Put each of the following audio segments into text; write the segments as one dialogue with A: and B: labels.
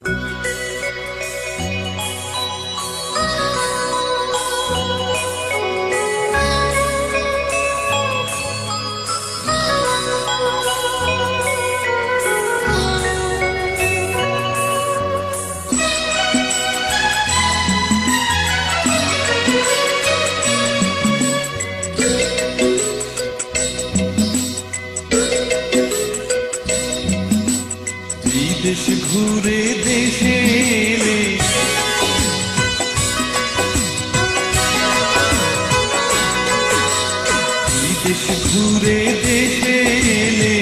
A: দেশ ঘুরে দেশে এলে দেশ ঘুরে দেশে এলে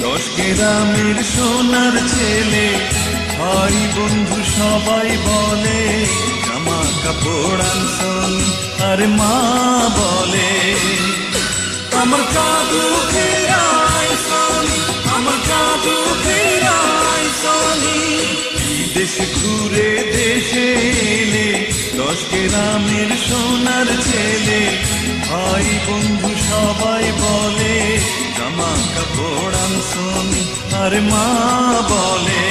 A: 10 গ্রামের সোনার ছেলে ভাই বন্ধু সবাই বলে জামা কাপড় আনছন আর মা বলে আমার জাদু ফেরাই সোনি আমার জাদু ফেরাই সোনি দেশ ঘুরে দেশে এলে 10 গ্রামের সোনার ছেলে ভাই বন্ধু সবাই বলে জামা কাপড় আনছনি আর মা বলে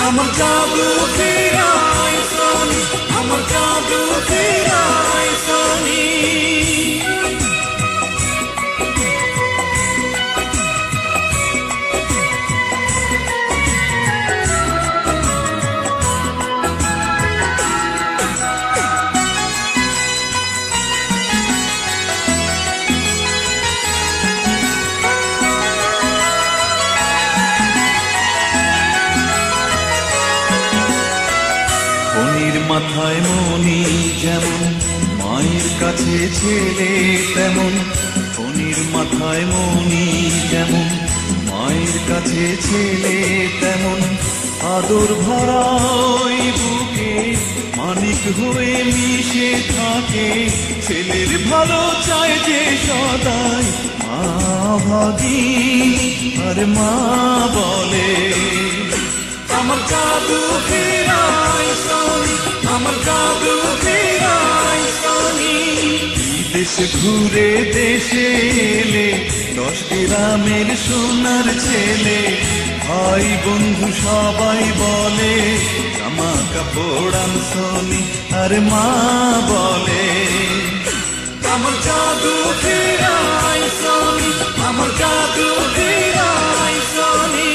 A: আমার জাদু ফেরাই সোনি আমার জাদু ফেরাই সোনি মাথায় মনি যেমন মায়ের কাছে ছেলে তেমন ফণির মাথায় মনি যেমন মায়ের কাছে ছেলে তেমন আদর ভরা ওই বুকে মানিক হয়ে মিশে থাকে ছেলের ভালো চায় যে সদাই মা ভাগিনী আর মা বলে আমার জাদু ফেরাই সোনি আমার জাদু ফেরাই সোনি দেশ ঘুরে দেশে এলে 10 গ্রামের সোনার ছেলে ভাই বন্ধু সবাই বলে জামা কাপড় আনছনি আর মা বলে আমার জাদু ফেরাই সোনি আমার জাদু ফেরাই সোনি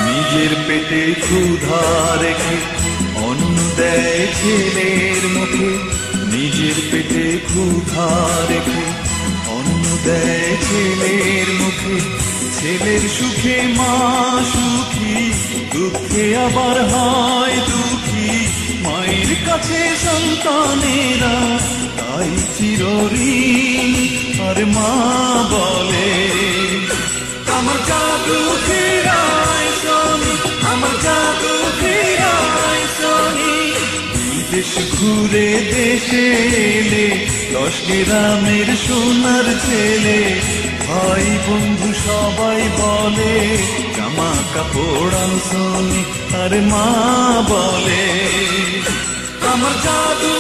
A: নিজের পেটে ক্ষুধা রেখে অন্ন দেয় ছেলের মুখে নিজের পেটে ক্ষুধা রেখে অন্ন দেয় ছেলের মুখে ছেলের সুখে মা সুখী দুঃখে আবার হয় দুঃখী মায়ের কাছে সন্তানেরা তাই চিরঋণী আর মা বলে আমার জাদু ফেরাই সোনি আমার জাদু ফেরাই সোনি দেশ ঘুরে দেশে এলে 10 গ্রামের সোনার ছেলে ভাই বন্ধু সবাই বলে জামা কাপড় আনছনি আর মা বলে আমার জাদু